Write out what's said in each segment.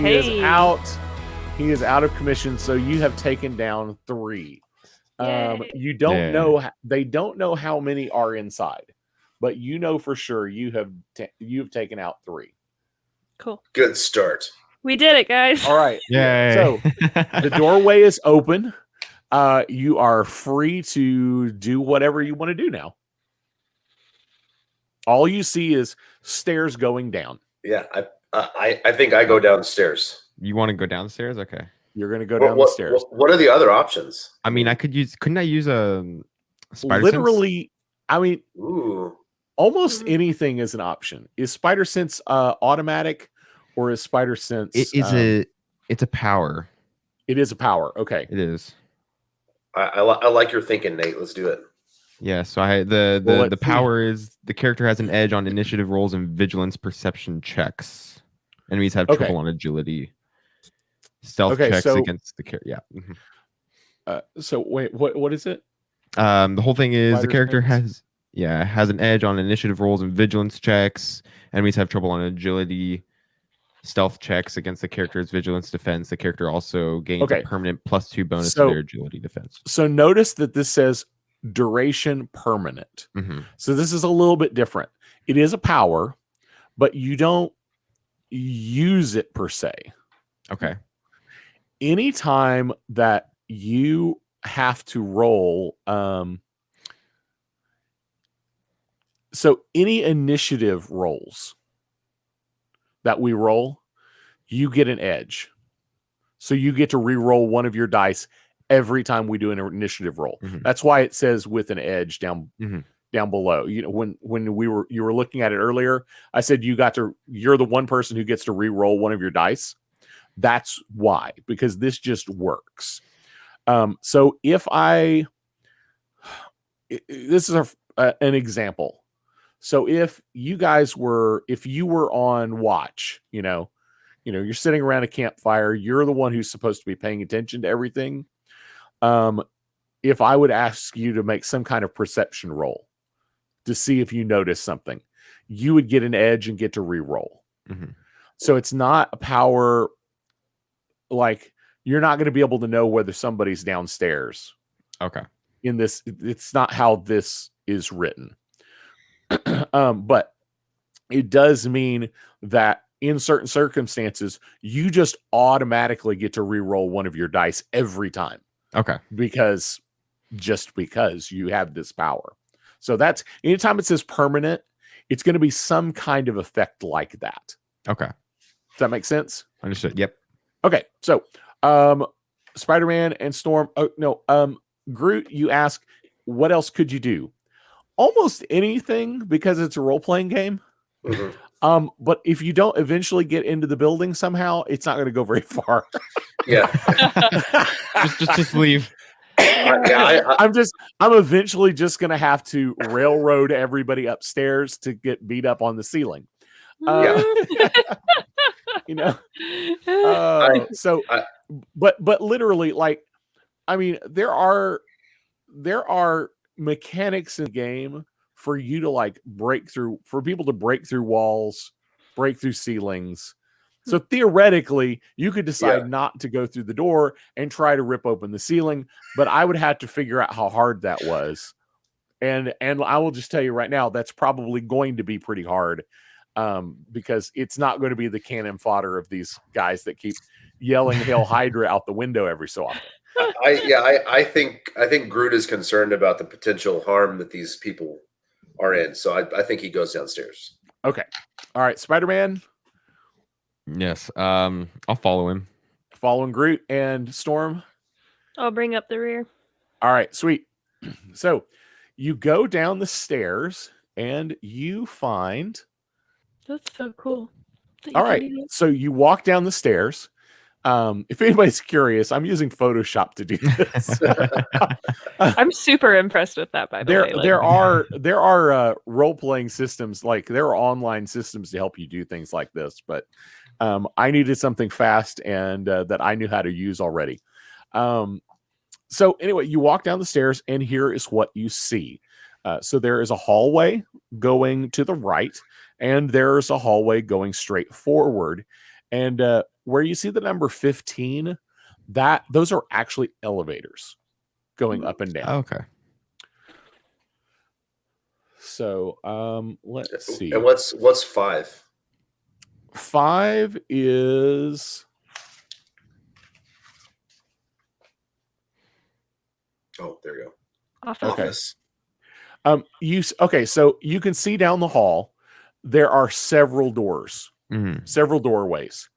He is out. He is out of commission. So you have taken down 3. You don't know. They don't know how many are inside, but you know for sure you've taken out 3. Cool. Good start. We did it, guys. All right. Yay. So the doorway is open. You are free to do whatever you want to do now. All you see is stairs going down. Yeah, I think I go downstairs. You want to go downstairs? Okay. You're going to go down the stairs. What are the other options? I mean, couldn't I use a spider literally sense? I mean, Ooh. almost anything is an option. Is spider sense automatic, or is spider sense it's a power. It is a power. Okay. It is. I like your thinking, Nate. Let's do it. Yeah, so the power is the character has an edge on initiative rolls and vigilance perception checks. Enemies have trouble on agility. Stealth checks against the character. Yeah. Mm-hmm. So wait, what is it? The whole thing is the character has an edge on initiative rolls and vigilance checks. Enemies have trouble on agility. Stealth checks against the character's vigilance defense. The character also gains a permanent +2 bonus to their agility defense. So notice that this says duration permanent. Mm-hmm. So this is a little bit different. It is a power, but you don't use it per se. Okay. Anytime that you have to roll, so any initiative rolls that we roll, you get an edge. So you get to re-roll one of your dice every time we do an initiative roll. Mm-hmm. That's why it says with an edge down below. You know, when you were looking at it earlier, I said you're the one person who gets to re-roll one of your dice. That's why, because this just works. So if this is an example. So if you were on watch, you're sitting around a campfire, you're the one who's supposed to be paying attention to everything. If I would ask you to make some kind of perception roll to see if you notice something, you would get an edge and get to re-roll. Mm-hmm. So it's not a power, like you're not going to be able to know whether somebody's downstairs. Okay. In this, it's not how this is written. But it does mean that in certain circumstances, you just automatically get to re-roll one of your dice every time. Okay. Because you have this power. So that's anytime it says permanent, it's going to be some kind of effect like that. Okay. Does that make sense? Understood. Yep. Okay. So, Spider-Man and Storm. Oh, no. Groot, you ask, what else could you do? Almost anything, because it's a role-playing game. Mm-hmm. But if you don't eventually get into the building somehow, it's not going to go very far. Yeah. just leave. I'm eventually just going to have to railroad everybody upstairs to get beat up on the ceiling. But literally, like, I mean, there are mechanics in the game for you to for people to break through walls, break through ceilings. So theoretically, you could decide not to go through the door and try to rip open the ceiling, but I would have to figure out how hard that was. And I will just tell you right now, that's probably going to be pretty hard, because it's not going to be the cannon fodder of these guys that keep yelling Hail Hydra out the window every so often. I think Groot is concerned about the potential harm that these people are in. So I think he goes downstairs. Okay. All right. Spider-Man. Yes. I'll follow him. Following Groot and Storm. I'll bring up the rear. All right. Sweet. So you go down the stairs and you find. That's so cool. All right. So you walk down the stairs. If anybody's curious, I'm using Photoshop to do this. I'm super impressed with that, by the way. There are role-playing systems, like there are online systems to help you do things like this, but I needed something fast and that I knew how to use already. So anyway, you walk down the stairs and here is what you see. So there is a hallway going to the right and there's a hallway going straight forward. And where you see the number 15, those are actually elevators going up and down. Okay. So let's see. And what's 5? 5 is there you go. Office. Okay. So you can see down the hall, there are several doors, several doorways.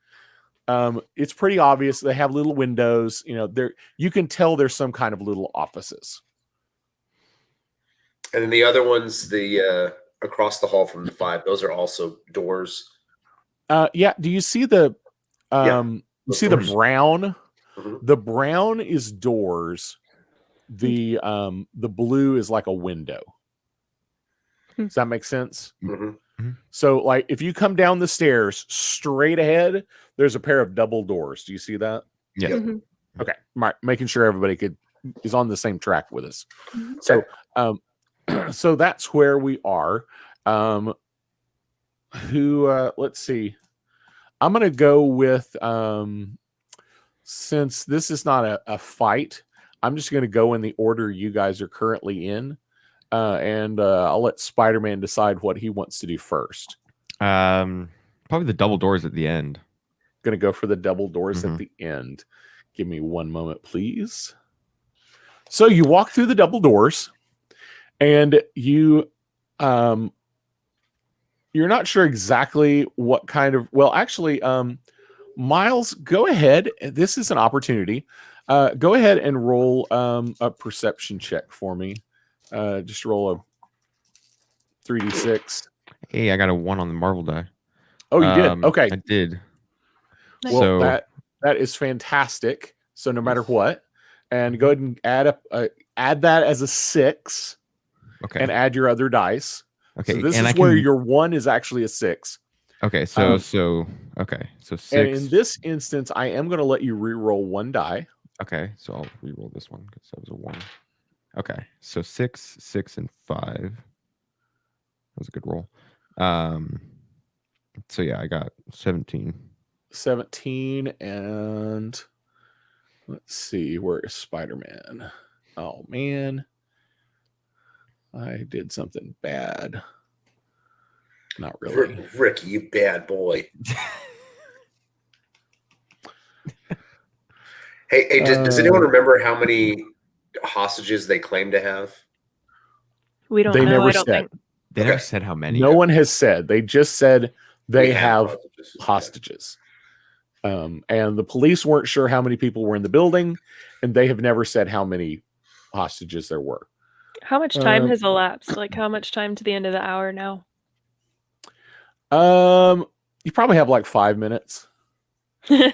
It's pretty obvious. They have little windows. You can tell there's some kind of little offices. And then the other ones, the across the hall from the 5, those are also doors. Yeah. Do you see the you see doors. the brown? Mm-hmm. The brown is doors. The blue is like a window. Does that make sense? Mm-hmm. So, like, if you come down the stairs straight ahead, there's a pair of double doors. Do you see that? Yeah. Mm-hmm. Okay. Making sure everybody is on the same track with us. Mm-hmm. So, so that's where we are. Let's see. I'm going to go with, since this is not a fight, I'm just going to go in the order you guys are currently in. And I'll let Spider-Man decide what he wants to do first. Probably the double doors at the end. Going to go for the double doors at the end. Give me one moment, please. So you walk through the double doors, and you're not sure exactly what kind of. Well, actually, Miles, go ahead. This is an opportunity. Go ahead and roll a perception check for me. Just roll a 3d6. Hey, I got a 1 on the Marvel die. Oh, you did? Okay. I did. Nice. Well, So that is fantastic. So no matter what, and go ahead and add that as a 6. Okay. And add your other dice. Okay. So this and is where your 1 is actually a 6. Okay. So 6. And in this instance, I am going to let you re-roll 1 die. Okay. So I'll re-roll this one because that was a 1. Okay. So 6, 6, and 5. That was a good roll. So yeah, I got 17. 17, and let's see, where is Spider-Man? Oh man, I did something bad. Not really. Ricky, you bad boy. Hey, does anyone remember how many hostages they claim to have? We don't They know. never I don't said. think. They never said how many. No one has said. They just said they We have hostages. And the police weren't sure how many people were in the building, and they have never said how many hostages there were. How much time has elapsed? Like, how much time to the end of the hour now? You probably have like 5 minutes. Right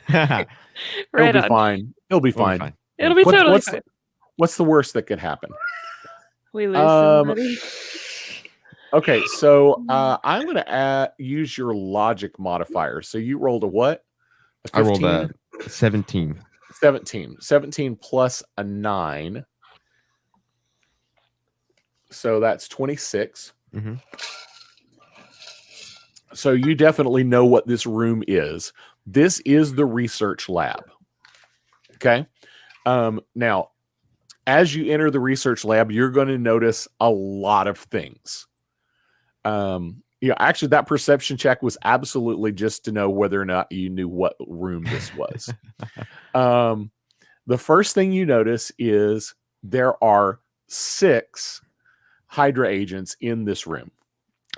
It'll be on. fine. It'll be fine. It'll be totally fine. What's the worst that could happen? We lose somebody. Okay, so I'm going to use your logic modifier. So you rolled a what? I rolled a 17. 17 plus a 9. So that's 26. Mm-hmm. So you definitely know what this room is. This is the research lab. Okay. Now, as you enter the research lab, you're going to notice a lot of things. Actually, that perception check was absolutely just to know whether or not you knew what room this was. The first thing you notice is there are 6 Hydra agents in this room.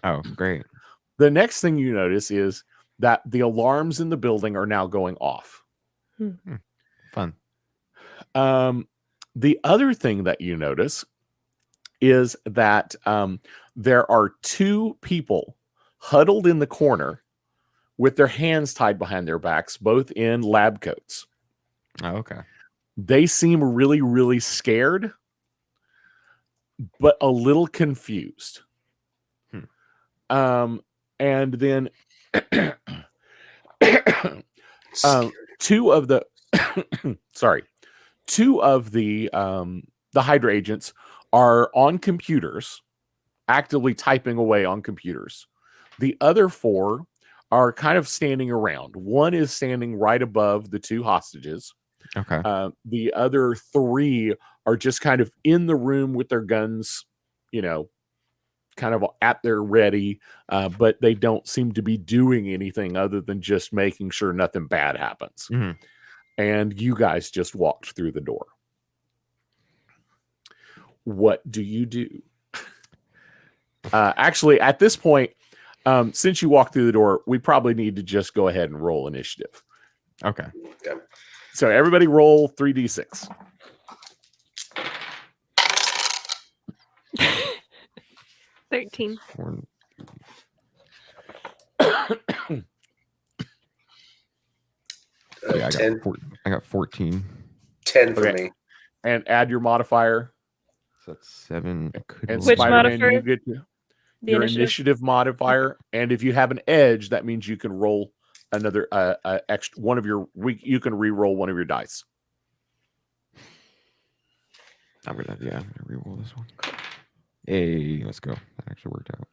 Oh, great. The next thing you notice is that the alarms in the building are now going off. Fun. The other thing that you notice is that there are 2 people huddled in the corner with their hands tied behind their backs, both in lab coats. Oh, okay. They seem really, really scared, but a little confused. And then 2 of the two of the Hydra agents are on computers, actively typing away on computers. The other 4 are kind of standing around. One is standing right above the 2 hostages. Okay. The other 3 are just kind of in the room with their guns, kind of at their ready, but they don't seem to be doing anything other than just making sure nothing bad happens. Mm-hmm. And you guys just walked through the door. What do you do? Actually, at this point, since you walked through the door, we probably need to just go ahead and roll initiative. Okay. So everybody roll 3d6. $13. Yeah, I got 14. 10 for me. And add your modifier. So that's 7. And Which Spider-Man, modifier? you get your initiative modifier. And if you have an edge, that means you can roll another extra one of your. You can re-roll one of your dice. I'm gonna re-roll this one. Hey, let's go. That actually worked out.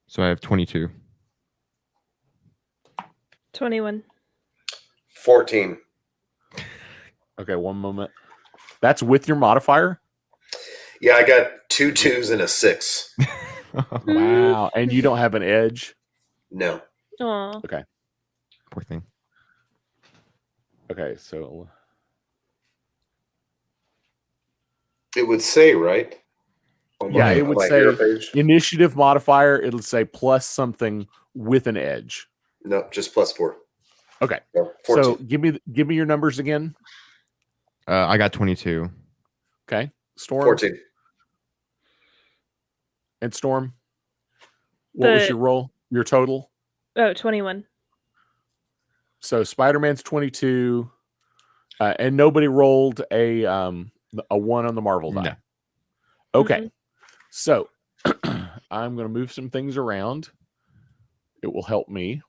So I have 22. 21. 14. Okay, one moment. That's with your modifier? Yeah, I got 2 2s and a 6. Wow. And you don't have an edge? No. Aw. Okay. Poor thing. Okay, so It would say, right? Yeah, it would say initiative modifier. It'll say plus something with an edge. No, just +4. Okay. No, so give me your numbers again. I got 22. Okay. Storm. 14. And Storm. What was your roll? Your total? Oh, 21. So Spider-Man's 22. And nobody rolled a 1 on the Marvel die. No. Okay. Mm-hmm. So I'm going to move some things around. It will help me.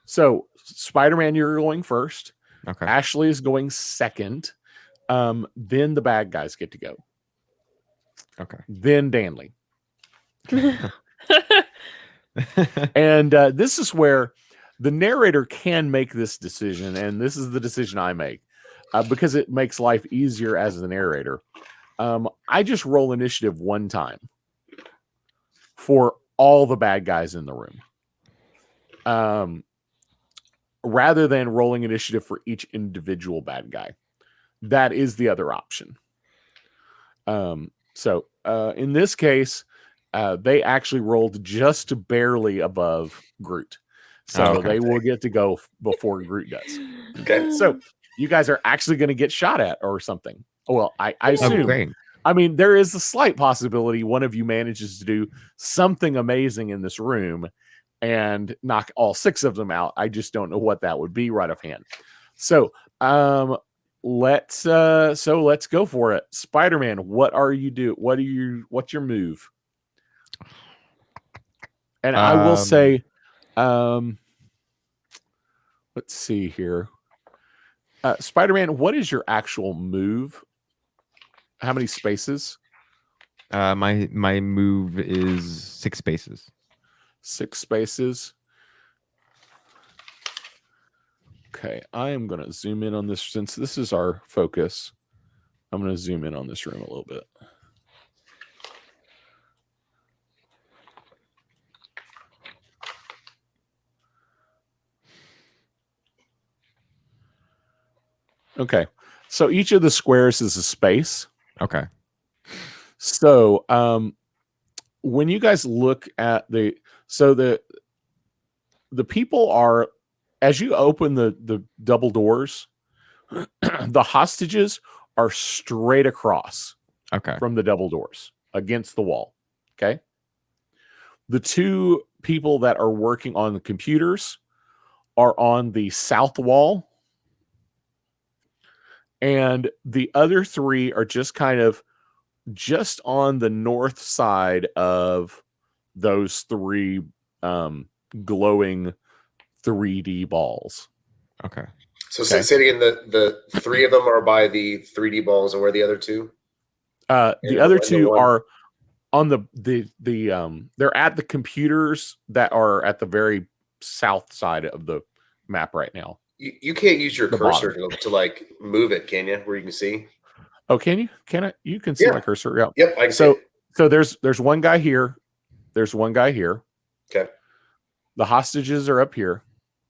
So Spider-Man, you're going first. Okay. Ashley is going second. Then the bad guys get to go. Okay. Then Danley. And this is where the narrator can make this decision. And this is the decision I make because it makes life easier as the narrator. I just roll initiative one time for all the bad guys in the room. Rather than rolling initiative for each individual bad guy. That is the other option. So in this case, they actually rolled just barely above Groot. So they will get to go before Groot does. Okay. So you guys are actually going to get shot at or something. Well, I assume. Great. I mean, there is a slight possibility one of you manages to do something amazing in this room and knock all 6 of them out. I just don't know what that would be right offhand. So let's go for it. Spider-Man, what are you do? What's your move? And I will say, let's see here. Spider-Man, what is your actual move? How many spaces? My move is 6 spaces. 6 spaces. Okay, I am going to zoom in on this since this is our focus. I'm going to zoom in on this room a little bit. Okay, so each of the squares is a space. Okay. So when you guys look at the people are, as you open the double doors, the hostages are straight across from the double doors against the wall. Okay. The 2 people that are working on the computers are on the south wall. And the other 3 are just kind of just on the north side of those 3 glowing 3D balls. Okay. So say it again, the 3 of them are by the 3D balls, and where are the other 2? The other 2 are on the they're at the computers that are at the very south side of the map right now. You can't use your The cursor to like move it, can you? Where you can see. Oh, can you? Can I? You can see Yeah. my cursor. Yeah. Yep. I can see it. So there's one guy here. There's one guy here. Okay. The hostages are up here.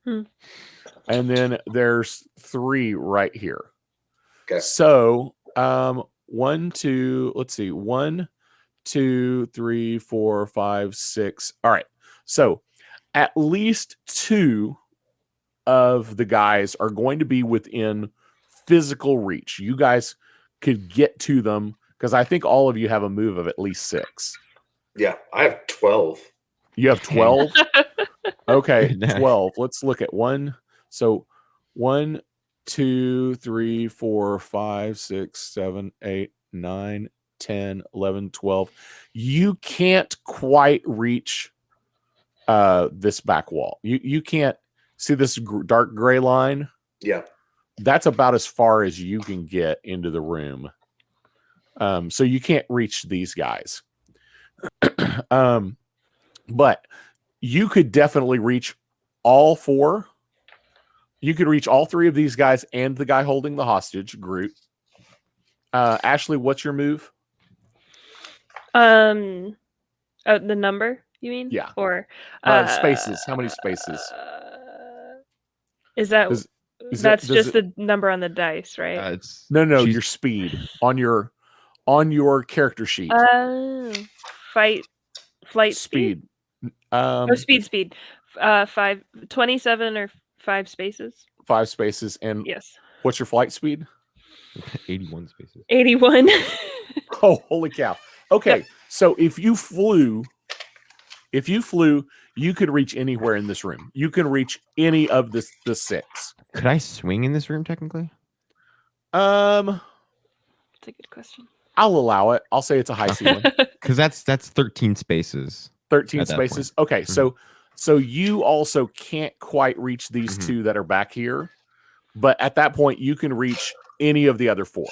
And then there's 3 right here. Okay. So 1, 2, let's see. 1, 2, 3, 4, 5, 6. All right. So at least 2 of the guys are going to be within physical reach. You guys could get to them because I think all of you have a move of at least 6. Yeah, I have 12. You have 12? Okay, 12. Let's look at 1. So 1, 2, 3, 4, 5, 6, 7, 8, 9, 10, 11, 12. You can't quite reach this back wall. You can't see this dark gray line. Yeah, that's about as far as you can get into the room. So you can't reach these guys. But you could definitely reach all 4. You could reach all 3 of these guys and the guy holding the hostage, Groot. Ashley, what's your move? The number, you mean? Yeah. Or spaces. How many spaces? Is that that's just the number on the dice, right? It's no, your speed on your character sheet. Flight speed. Speed. 27 or 5 spaces. 5 spaces. And yes. What's your flight speed? 81 spaces. 81. Oh, holy cow. Okay. Yep. So if you flew, you could reach anywhere in this room. You can reach any of the 6. Could I swing in this room technically? That's a good question. I'll allow it. I'll say it's a high ceiling. Because that's 13 spaces. 13 spaces. Okay, so you also can't quite reach these 2 that are back here, but at that point you can reach any of the other 4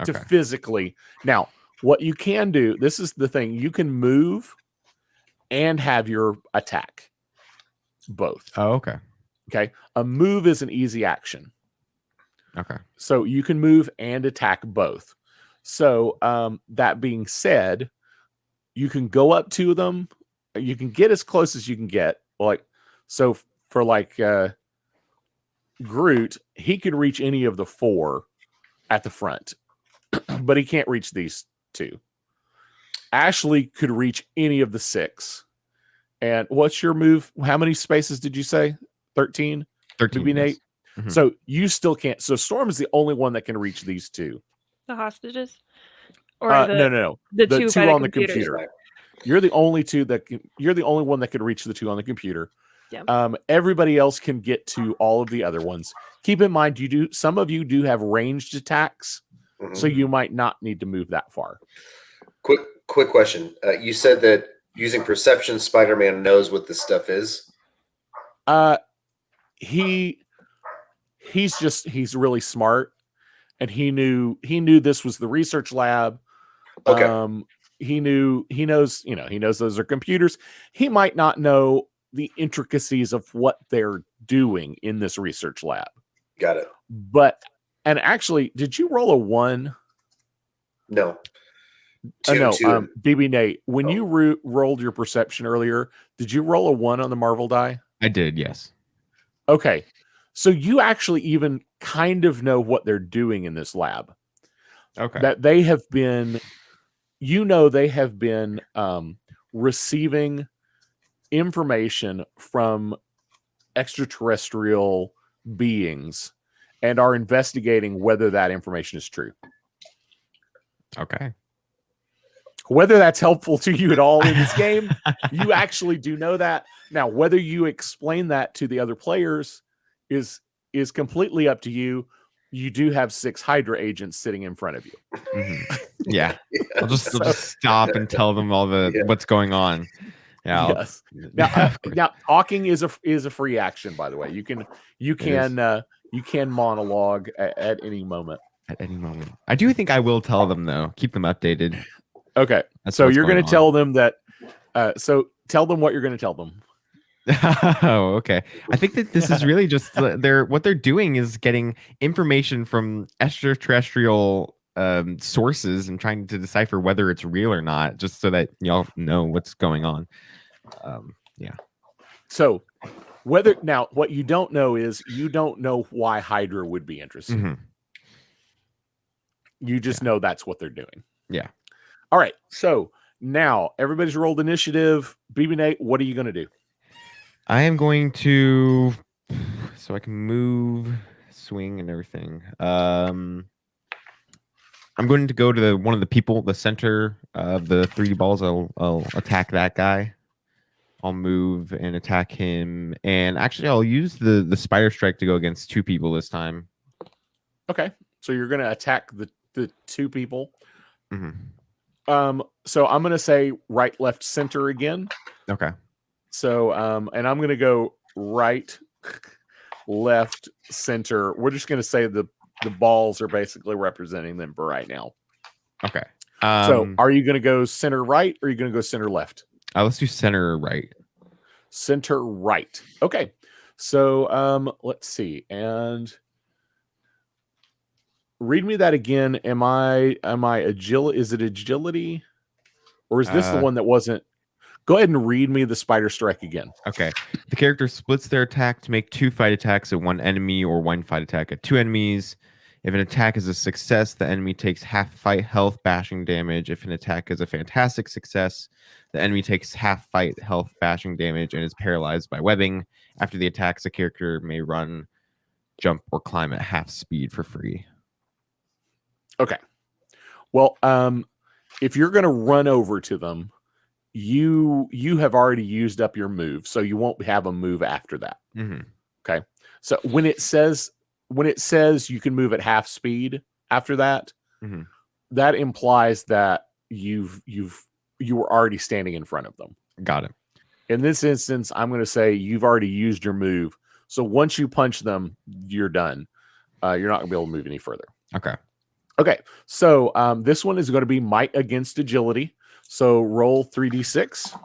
to physically. Now, what you can do, this is the thing, you can move and have your attack both. Oh, okay. Okay, a move is an easy action. Okay. So you can move and attack both. So that being said, you can go up to them. You can get as close as you can get. Like, so for like Groot, he could reach any of the 4 at the front, but he can't reach these 2. Ashley could reach any of the 6. And what's your move? How many spaces did you say? 13? 13. Maybe Nate? Mm-hmm. So you still can't. So Storm is the only one that can reach these 2. The hostages? Or no. The 2 on the computer. You're the only 2 you're the only one that can reach the 2 on the computer. Yeah. Everybody else can get to all of the other ones. Keep in mind, some of you do have ranged attacks, so you might not need to move that far. Quick question. You said that using perception, Spider-Man knows what this stuff is. He's really smart, and he knew this was the research lab. Okay. He knows those are computers. He might not know the intricacies of what they're doing in this research lab. Got it. And actually, did you roll a 1? No. No, BB Nate, when you rolled your perception earlier, did you roll a 1 on the Marvel die? I did, yes. Okay. So you actually even kind of know what they're doing in this lab. Okay. That they have been, they have been receiving information from extraterrestrial beings and are investigating whether that information is true. Okay. Whether that's helpful to you at all in this game, you actually do know that. Now, whether you explain that to the other players is completely up to you. You do have 6 Hydra agents sitting in front of you. Mm-hmm. Yeah. I'll just stop and tell them all what's going on. Yeah. Yes. Now, talking is a free action, by the way. You can monologue at any moment. At any moment. I do think I will tell them though. Keep them updated. Okay. That's So what's you're going going to tell them that. So tell them what you're going to tell them. Oh, okay. I think that this is really just what they're doing is getting information from extraterrestrial sources and trying to decipher whether it's real or not, just so that y'all know what's going on. Yeah. So what you don't know is you don't know why Hydra would be interested. Mm-hmm. You just know that's what they're doing. Yeah. All right. So now everybody's rolled initiative. BB Nate, what are you going to do? I am going to, so I can move, swing, and everything. I'm going to go to one of the people, the center of the 3D balls. I'll attack that guy. I'll move and attack him, and actually, I'll use the spider strike to go against 2 people this time. Okay, so you're going to attack the 2 people. Mm-hmm. So I'm going to say right, left, center again. Okay. So, and I'm going to go right, left, center. We're just going to say the balls are basically representing them for right now. Okay. So are you going to go center right or are you going to go center left? Let's do center right. Center right. Okay. So, let's see. And read me that again. Am I agility? Is it agility? Or is this the one that wasn't? Go ahead and read me the spider strike again. Okay. The character splits their attack to make 2 fight attacks at 1 enemy or 1 fight attack at 2 enemies. If an attack is a success, the enemy takes half fight health bashing damage. If an attack is a fantastic success, the enemy takes half fight health bashing damage and is paralyzed by webbing. After the attacks, the character may run, jump, or climb at half speed for free. Okay. Well, if you're going to run over to them, you have already used up your move, so you won't have a move after that. Mm-hmm. Okay. So when it says you can move at half speed after that, mm-hmm. that implies that you were already standing in front of them. Got it. In this instance, I'm going to say you've already used your move. So once you punch them, you're done. You're not going to be able to move any further. Okay. Okay. So this one is going to be might against agility. So roll 3d6.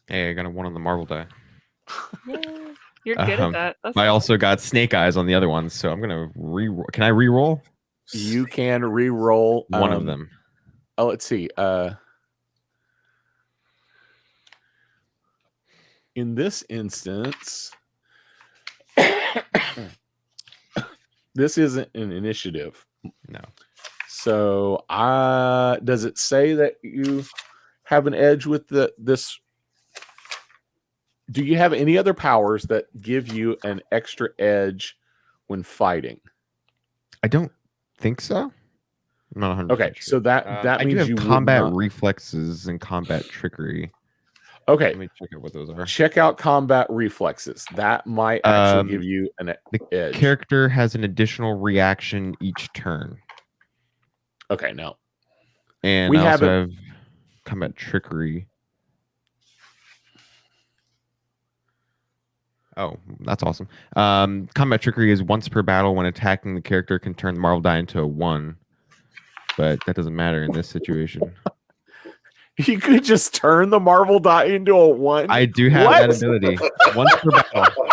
Hey, I got a 1 on the Marvel die. Yeah, you're good at that. That's I also got snake eyes on the other ones, so I'm gonna Can I re-roll? You can re-roll one of them. Oh, let's see. In this instance, this isn't an initiative. No. So, does it say that you have an edge with this? Do you have any other powers that give you an extra edge when fighting? I don't think so. I'm not 100%. Okay, so that means I do have you combat would not... reflexes and combat trickery. Okay, let me check out what those are. Check out combat reflexes. That might actually give you an edge. The character has an additional reaction each turn. Okay, now. And we also have combat trickery. Oh, that's awesome. Combat trickery is once per battle when attacking the character can turn the Marvel die into a 1. But that doesn't matter in this situation. You could just turn the Marvel die into a 1? I do have that ability. Once per battle.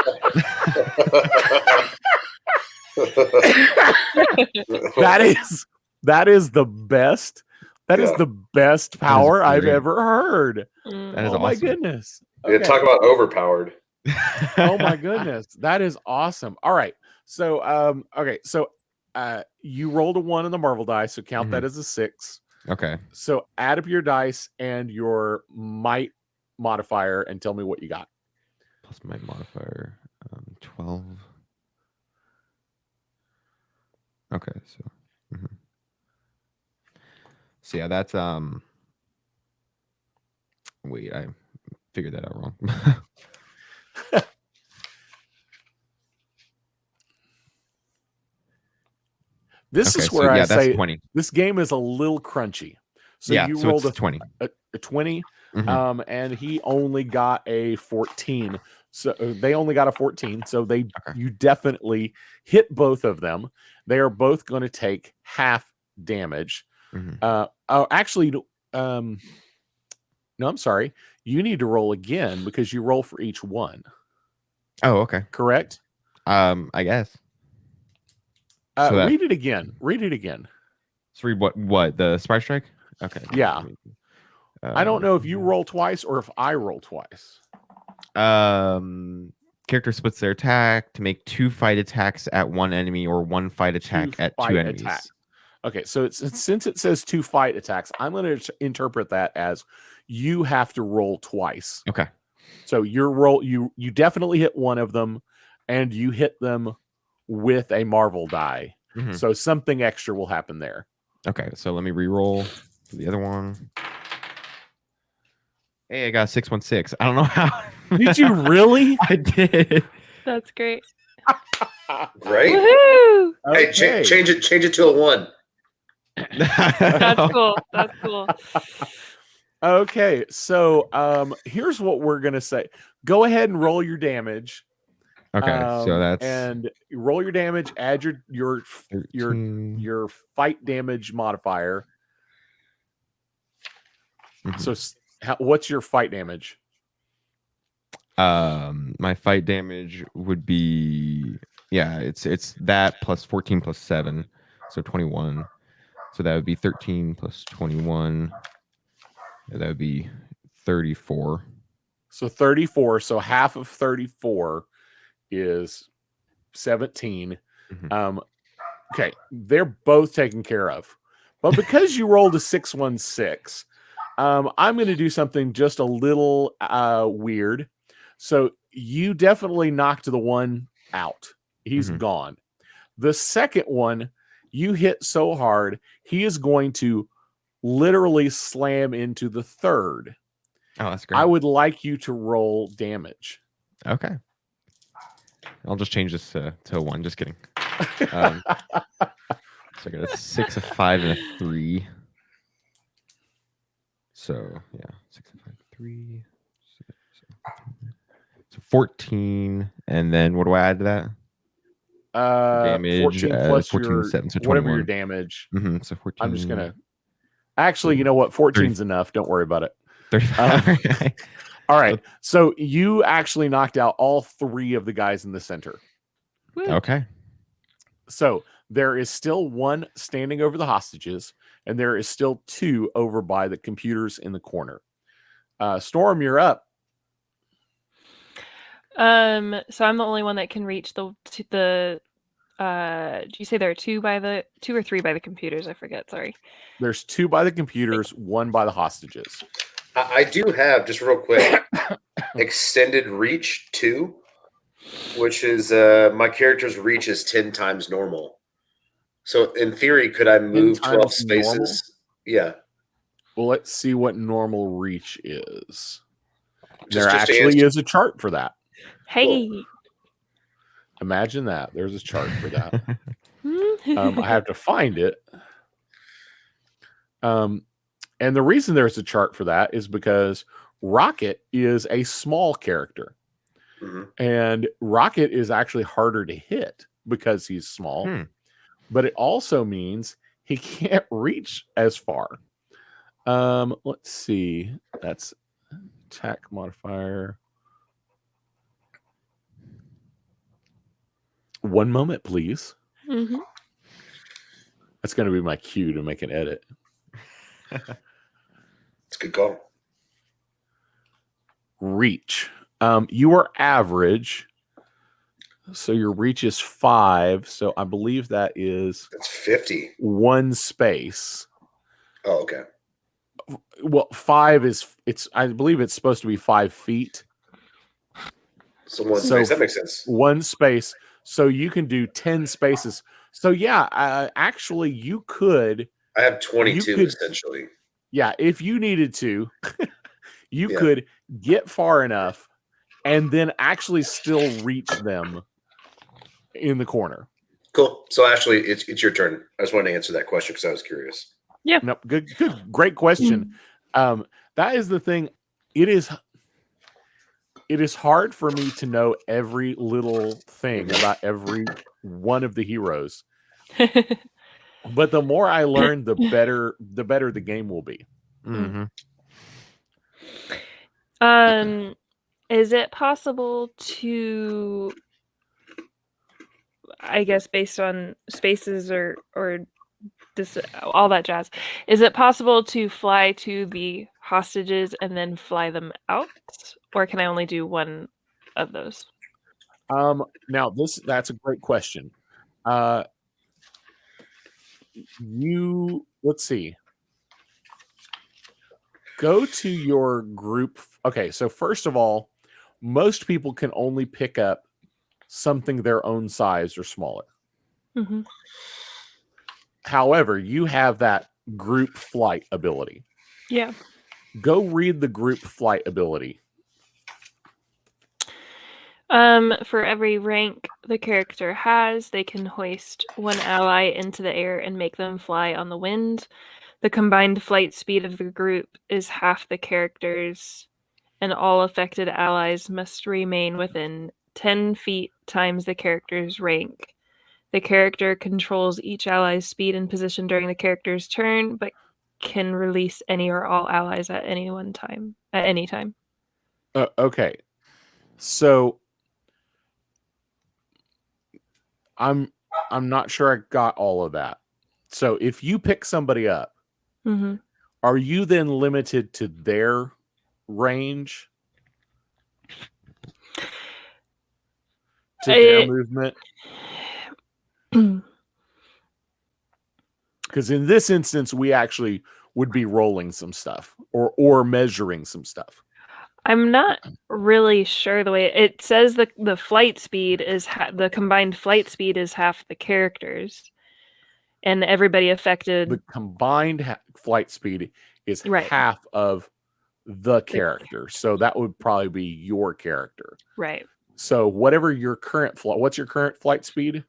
That is the best. That is the best power I've ever heard. That is awesome. My goodness. Okay. Yeah, talk about overpowered. Oh my goodness. That is awesome. All right. So okay, so you rolled a 1 on the Marvel die, so count that as a 6. Okay. So add up your dice and your might modifier and tell me what you got. Plus my modifier, 12. Okay, so so yeah, that's wait, I figured that out wrong. This is where I say 20. This game is a little crunchy. So yeah, you so rolled it's 20. A 20, and he only got a 14. So they only got a 14. So you definitely hit both of them. They are both going to take half damage. Oh, actually, no, I'm sorry. You need to roll again because you roll for each one. Oh, okay. Correct? I guess. Read it again. Read it again. So read what? The Sprite Strike? Okay. Yeah. I don't know if you roll twice or if I roll twice. Character splits their attack to make 2 fight attacks at 1 enemy or 1 fight attack at 2 enemies. Okay, so since it says 2 fight attacks, I'm going to interpret that as you have to roll twice. Okay. So you definitely hit one of them, and you hit them with a Marvel die. So something extra will happen there. Okay, so let me re-roll for the other one. Hey, I got 616. I don't know how. Did you really? I did. That's great. Great. Woohoo! Hey, change it to a 1. That's cool. That's cool. Okay, so here's what we're gonna say. Go ahead and roll your damage. Okay, so that's and roll your damage. Add your fight damage modifier. So, what's your fight damage? My fight damage would be it's that plus 14 plus 7, so 21. So that would be 13 plus 21. That would be 34. So 34. So half of 34 is 17. Okay, they're both taken care of. But because you rolled a 616, I'm going to do something just a little weird. So you definitely knocked the one out. He's gone. The second one, you hit so hard, he is going to literally slam into the third. Oh, that's great. I would like you to roll damage. Okay. I'll just change this to a 1. Just kidding. So I got a 6, a 5, and a 3. So yeah, 6, 5, 3. 6, 7, so 14, and then what do I add to that? Damage. 14 plus 14, your 7, so 21. whatever your damage. So 14. I'm just gonna. Actually, you know what? 14's enough. Don't worry about it. 35. All right. So you actually knocked out all 3 of the guys in the center. Okay. So there is still 1 standing over the hostages, and there is still 2 over by the computers in the corner. Storm, you're up. So I'm the only one that can reach the do you say there are 2 or 3 by the computers? I forget. Sorry. There's 2 by the computers, 1 by the hostages. I do have, just real quick, extended reach 2, which is my character's reach is 10 times normal. So in theory, could I move 12 spaces? Normal? Yeah. Well, let's see what normal reach is. There actually is a chart for that. Hey. Cool. Imagine that. There's a chart for that. I have to find it. And the reason there's a chart for that is because Rocket is a small character. And Rocket is actually harder to hit because he's small. But it also means he can't reach as far. Let's see. That's attack modifier. 1 moment, please. That's going to be my cue to make an edit. It's a good call. Reach. You are average. So your reach is 5. So I believe that's 50. 1 space. Oh, okay. Well, 5 is I believe it's supposed to be 5 feet. So 1 space. That makes sense. 1 space. So you can do 10 spaces. So yeah, actually you could. I have 22 essentially. Yeah, if you needed to, you could get far enough and then actually still reach them in the corner. Cool. So Ashley, it's your turn. I just wanted to answer that question because I was curious. Yeah. No, good, great question. That is the thing. It is hard for me to know every little thing about every one of the heroes. But the more I learn, the better the game will be. Mm-hmm. Is it possible to, I guess, based on spaces or this, all that jazz, is it possible to fly to the hostages and then fly them out, or can I only do one of those? Now that's a great question. Let's see. Go to your group. Okay, so first of all, most people can only pick up something their own size or smaller. Mm-hmm. However, you have that group flight ability. Yeah. Go read the group flight ability. For every rank the character has, they can hoist one ally into the air and make them fly on the wind. The combined flight speed of the group is half the character's, and all affected allies must remain within 10 feet times the character's rank. The character controls each ally's speed and position during the character's turn, but can release any or all allies at any time. Okay, so I'm not sure I got all of that. So if you pick somebody up, Mm-hmm. are you then limited to their range? To their movement? Because in this instance, we actually would be rolling some stuff or measuring some stuff. I'm not really sure the way it says the flight speed is the combined flight speed is half the characters, and everybody affected. The combined flight speed is half of the character, so that would probably be your character, right? So whatever your current flight, what's your current flight speed?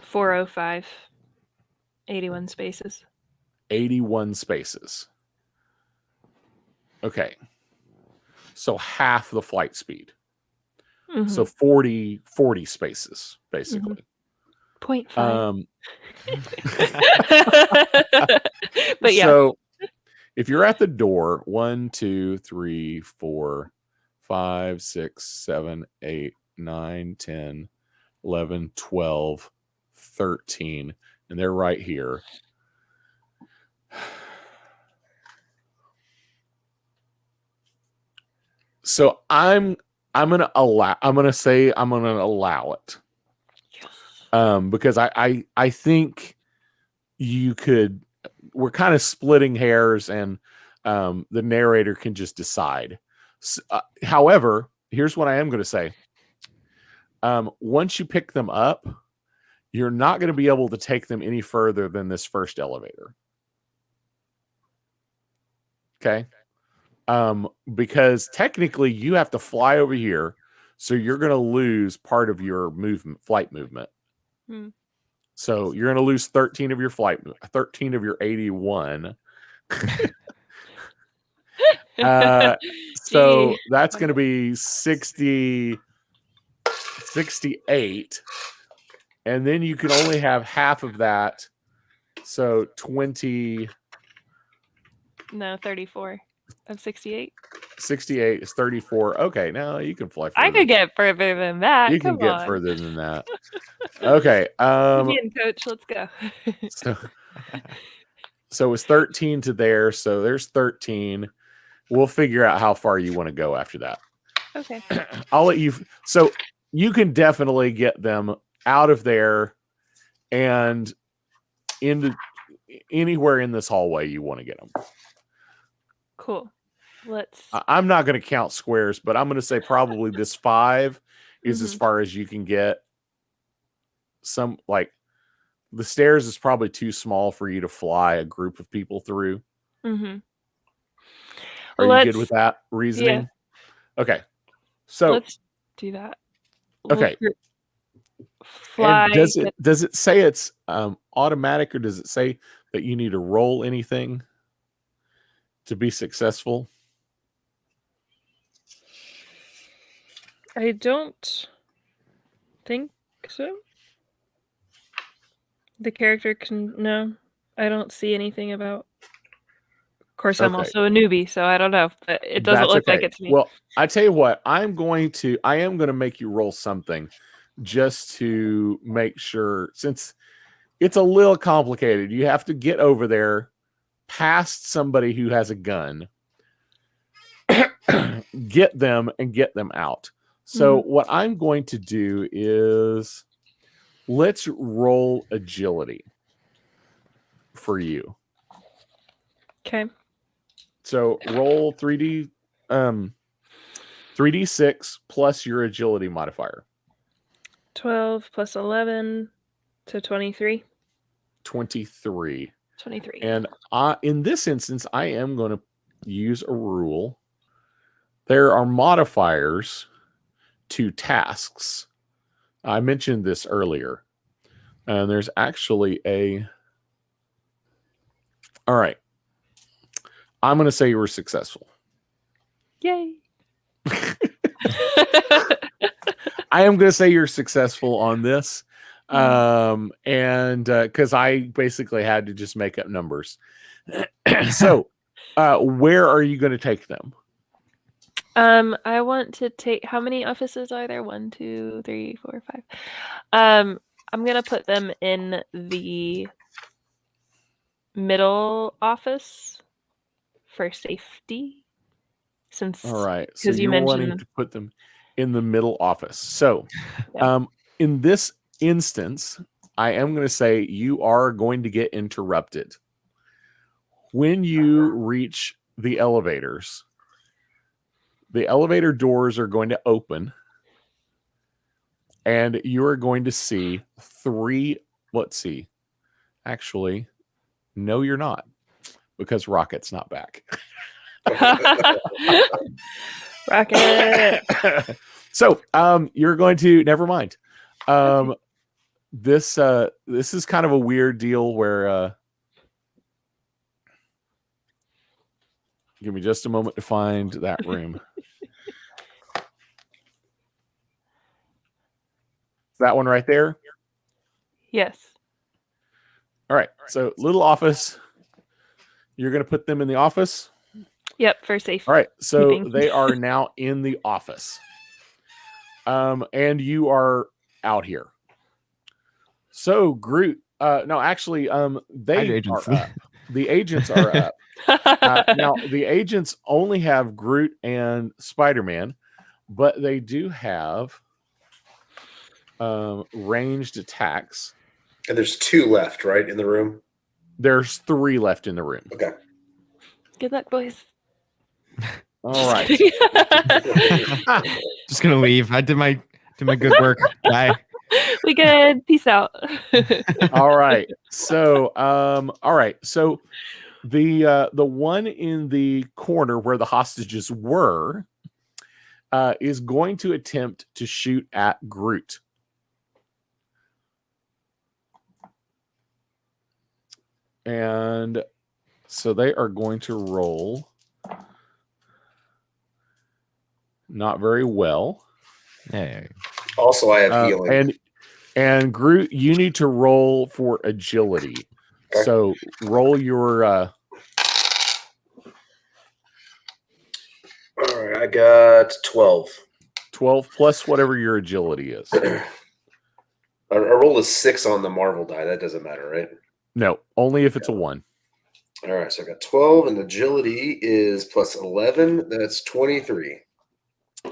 405. 81 spaces. 81 spaces. Okay. So half the flight speed. Mm-hmm. So 40 spaces, basically. 0.5. But yeah. So if you're at the door, 1, 2, 3, 4, 5, 6, 7, 8, 9, 10, 11, 12, 13, and they're right here. So I'm gonna allow it. Because I think you could, we're kind of splitting hairs, and the narrator can just decide. However, here's what I am going to say. Once you pick them up, you're not going to be able to take them any further than this first elevator. Okay. Because technically you have to fly over here, so you're going to lose part of your flight movement. So you're going to lose 13 of your 81. So that's going to be 68. And then you can only have half of that. So 20. No, 34 of 68. 68 is 34. Okay, now you can fly further. I could get further than that. You can get further than that. Okay. Again, coach, let's go. So it's 13 to there. So there's 13. We'll figure out how far you want to go after that. Okay. I'll let you. So you can definitely get them out of there and into anywhere in this hallway you want to get them. Cool. I'm not going to count squares, but I'm going to say probably this 5 is as far as you can get. Some, like, the stairs is probably too small for you to fly a group of people through. Are you good with that reasoning? Yeah. Okay. So let's do that. Okay. Fly. And does it say it's automatic, or does it say that you need to roll anything to be successful? I don't think so. The character can, no. I don't see anything about. Of course, I'm Okay. also a newbie, so I don't know. But it doesn't That's look like okay. it's me. Well, I tell you what, I am going to make you roll something just to make sure, since it's a little complicated. You have to get over there past somebody who has a gun, get them and get them out. So what I'm going to do is let's roll agility for you. Okay. So roll 3d6 plus your agility modifier. 12 plus 11 to 23. 23. 23. And in this instance, I am going to use a rule. There are modifiers to tasks. I mentioned this earlier. And there's actually all right. I'm going to say you were successful. Yay. I am going to say you're successful on this. And because I basically had to just make up numbers. So where are you going to take them? I want to take, how many offices are there? 1, 2, 3, 4, 5. I'm gonna put them in the middle office for safety. Since All right, so because you you're wanting mentioned to put them in the middle office. So Yeah. in this instance, I am going to say you are going to get interrupted. When you reach the elevators, the elevator doors are going to open, and you are going to see 3. Let's see. Actually, no, you're not, because Rocket's not back. Rocket. So you're going to, never mind. Okay. This is kind of a weird deal where give me just a moment to find that room. That one right there. Yes. All right. So little office. You're going to put them in the office. Yep, for safe. All right. So keeping. they are now in the office. And you are out here. So Groot. No, actually, they agents. are up. The agents are up. Now the agents only have Groot and Spider-Man, but they do have ranged attacks. And there's 2 left, right, in the room? There's 3 left in the room. Okay. Good luck, boys. All right. Just gonna leave. I did my good work. Bye. We good. Peace out. All right. So all right. So the one in the corner where the hostages were is going to attempt to shoot at Groot. And so they are going to roll not very well. Hey. Also, I have healing. And Groot, you need to roll for agility. Okay. So roll your All right, I got 12. 12 plus whatever your agility is. I rolled a 6 on the Marvel die. That doesn't matter, right? No, only if it's a 1. All right, so I got 12, and agility is plus 11. That's 23.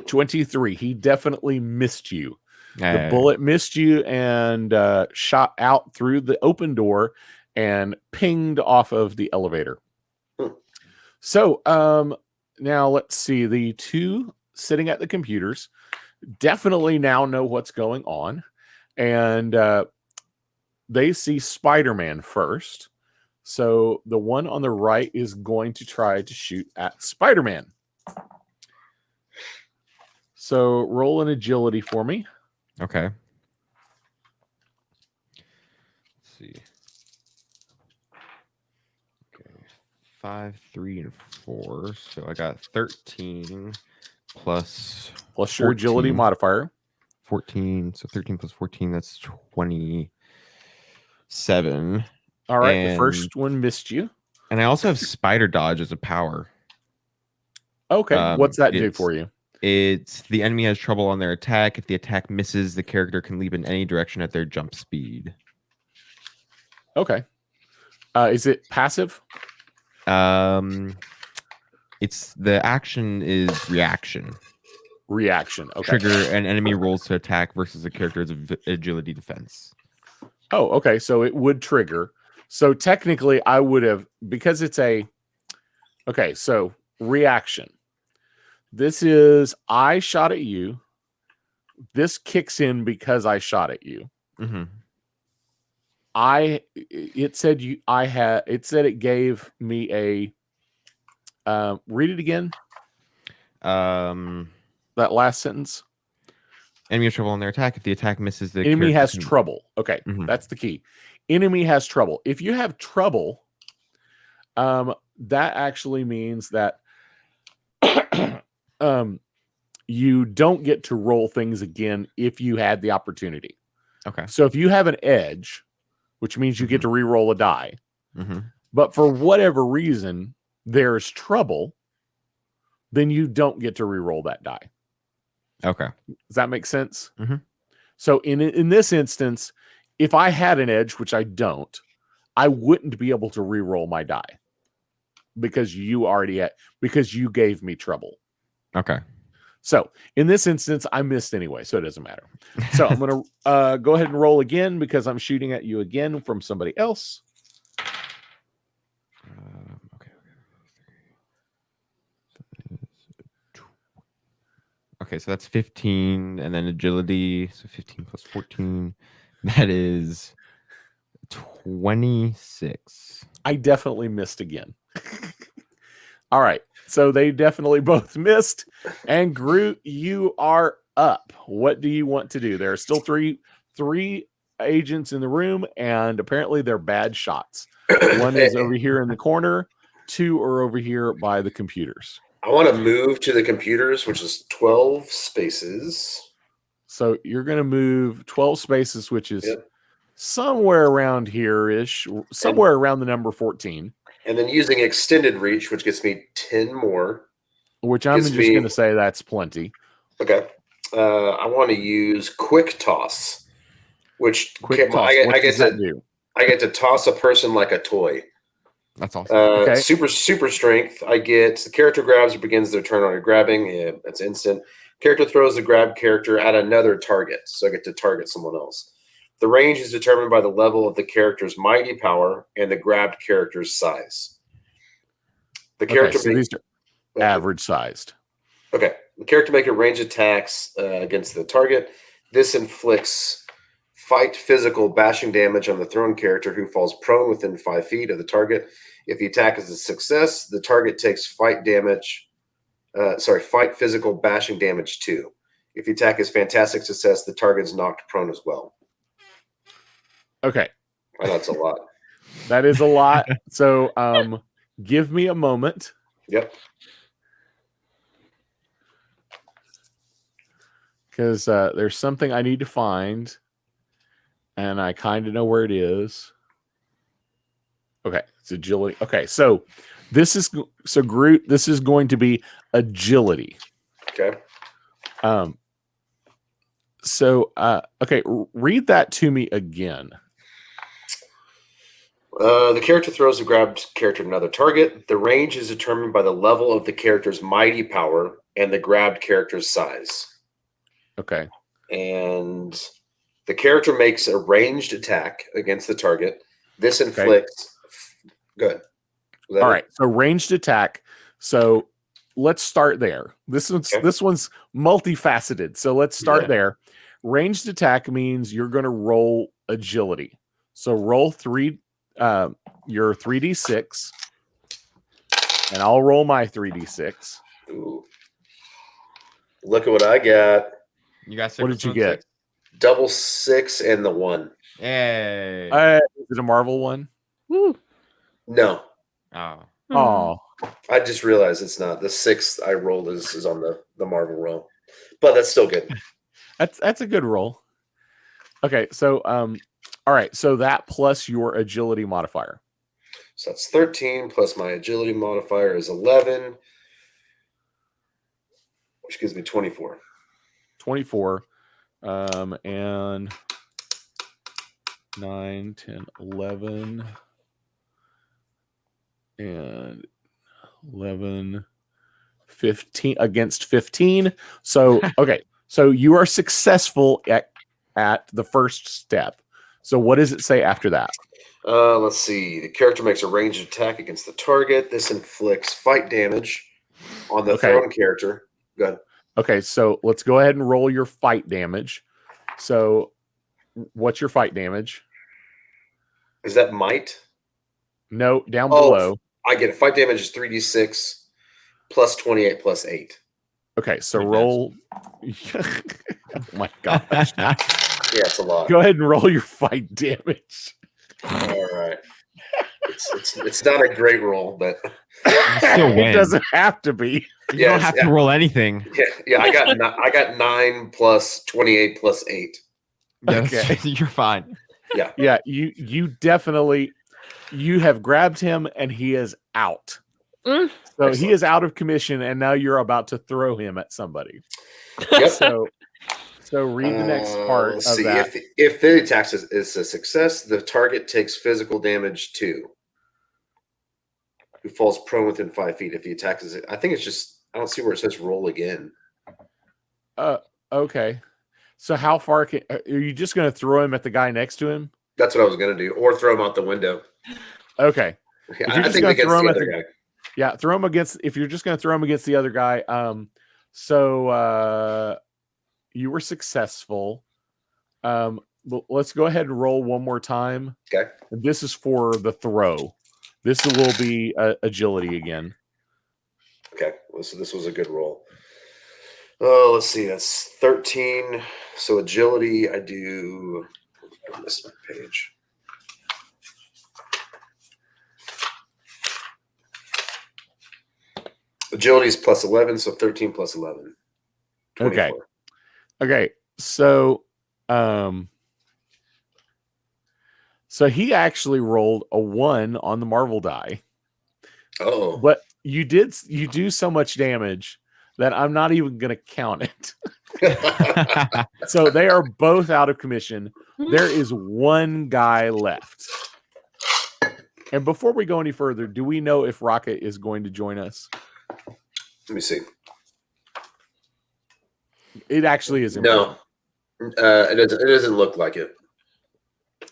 23. He definitely missed you. The Hey. bullet missed you and shot out through the open door and pinged off of the elevator. So now let's see. The 2 sitting at the computers definitely now know what's going on. And they see Spider-Man first. So the one on the right is going to try to shoot at Spider-Man. So roll an agility for me. Okay. Let's see. Okay. 5, 3, and 4. So I got 13 plus your agility 14. modifier. 14. So 13 plus 14, that's 27. All right, the first one missed you. And I also have spider dodge as a power. Okay, what's that do for you? It's the enemy has trouble on their attack. If the attack misses, the character can leap in any direction at their jump speed. Okay. Is it passive? It's the action is reaction. Reaction. Okay. Trigger an enemy rolls to attack versus a character's agility defense. Oh, okay. So it would trigger. So technically, I would have, because it's a. Okay, so reaction. This is I shot at you. This kicks in because I shot at you. Mm-hmm. It said it gave me a. Read it again. That last sentence. Enemy has trouble on their attack. If the attack misses, the enemy has trouble. Okay, Mm-hmm. That's the key. Enemy has trouble. If you have trouble, that actually means that you don't get to roll things again if you had the opportunity. Okay. So if you have an edge, which means you get to re-roll a die, but for whatever reason there's trouble, then you don't get to re-roll that die. Okay. Does that make sense? Mm-hmm. So in this instance, if I had an edge, which I don't, I wouldn't be able to re-roll my die because because you gave me trouble. Okay. So in this instance, I missed anyway, so it doesn't matter. So I'm going to go ahead and roll again because I'm shooting at you again from somebody else. Okay, so that's 15, and then agility, so 15 plus 14, that is 26. I definitely missed again. All right, so they definitely both missed, and Groot, you are up. What do you want to do? There are still three agents in the room, and apparently they're bad shots. One is over here in the corner, two are over here by the computers. I want to move to the computers, which is 12 spaces. So you're going to move 12 spaces, which is somewhere around here-ish, somewhere around the number 14. And then using extended reach, which gets me 10 more. Which I'm just going to say that's plenty. Okay. I want to use quick toss, which I get to toss a person like a toy. That's awesome. Okay. Super strength. I get the character grabs or begins their turn on a grabbing. Yeah, that's instant. Character throws the grab character at another target, so I get to target someone else. The range is determined by the level of the character's mighty power and the grabbed character's size. The character these are average sized. Okay. The character make a range attacks against the target. This inflicts fight physical bashing damage on the thrown character who falls prone within 5 feet of the target. If the attack is a success, the target takes fight physical bashing damage 2. If the attack is fantastic success, the target is knocked prone as well. Okay. I know that's a lot. That is a lot. So give me a moment. Yep. Because there's something I need to find. And I kind of know where it is. Okay, it's agility. Okay, so Groot, this is going to be agility. Okay. Okay, read that to me again. The character throws the grabbed character at another target. The range is determined by the level of the character's mighty power and the grabbed character's size. Okay. And the character makes a ranged attack against the target. This inflicts... Good. All right. So ranged attack. So let's start there. This one's multifaceted. So let's start there. Ranged attack means you're going to roll agility. So roll your 3d6, and I'll roll my 3d6. Ooh. Look at what I got. You got 6. What did you get? Double 6 and the 1. Hey. Is it a Marvel one? Woo. No. Oh. I just realized it's not. The 6 I rolled is on the Marvel roll. But that's still good. That's a good roll. Okay, so all All right, so that plus your agility modifier. So that's 13 plus my agility modifier is 11, which gives me 24. 24. And 9, 10, 11. And 11, 15 against 15. So, okay. So you are successful at the first step. So what does it say after that? Let's see. The character makes a ranged attack against the target. This inflicts fight damage on the thrown character. Go ahead. Okay, so let's go ahead and roll your fight damage. So what's your fight damage? Is that might? No, down below. I get it. Fight damage is 3d6 plus 28 plus 8. Okay, so roll. Oh my gosh. Yeah, it's a lot. Go ahead and roll your fight damage. All right. It's not a great roll, but it doesn't have to be. You don't have to roll anything. Yeah. I got 9 plus 28 plus 8. Okay, you're fine. Yeah. You definitely have grabbed him and he is out. So Excellent. he is out of commission, and now you're about to throw him at somebody. Yep. So read the next part of that. If the attack is a success, the target takes physical damage 2. Who falls prone within 5 feet. If the attack is, I think it's just, I don't see where it says roll again. Okay. So how far are you just going to throw him at the guy next to him? That's what I was going to do, or throw him out the window. Okay. Yeah, I think against the other guy. Yeah, throw him against. If you're just going to throw him against the other guy, you were successful. Let's go ahead and roll one more time. Okay. And this is for the throw. This will be agility again. Okay. So this was a good roll. Oh, let's see. That's 13. So agility, I do. On this page. Agility is plus 11, so 13 plus 11. 24. Okay. So he actually rolled a 1 on the Marvel die. Oh. But you do so much damage that I'm not even going to count it. So they are both out of commission. There is one guy left. And before we go any further, do we know if Rocket is going to join us? Let me see. It actually is. No. It doesn't look like it.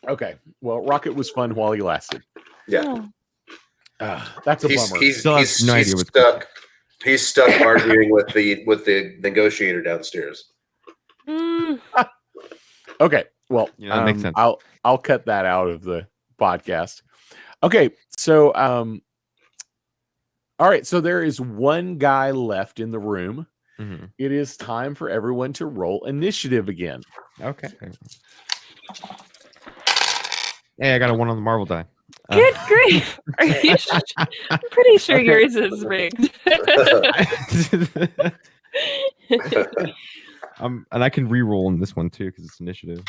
Okay. Well, Rocket was fun while he lasted. Yeah. That's a bummer. He's stuck arguing with the negotiator downstairs. Okay. Well, that makes sense. I'll cut that out of the podcast. Okay. So all right. So there is one guy left in the room. Mm-hmm. It is time for everyone to roll initiative again. Okay. Hey, I got a 1 on the Marvel die. Good grief! Are you I'm pretty sure yours is rigged. And I can re-roll in this one too because it's initiative.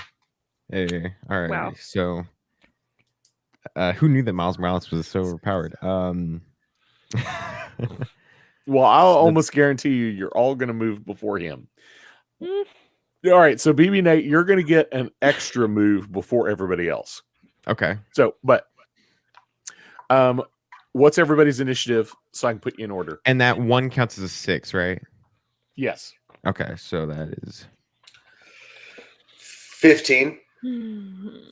Hey, all right. Wow. So, who knew that Miles Morales was so overpowered? Well, I'll almost guarantee you're all going to move before him. All right, so BB Nate, you're going to get an extra move before everybody else. Okay. So, but what's everybody's initiative so I can put you in order? And that 1 counts as a 6, right? Yes. Okay, so that is 15.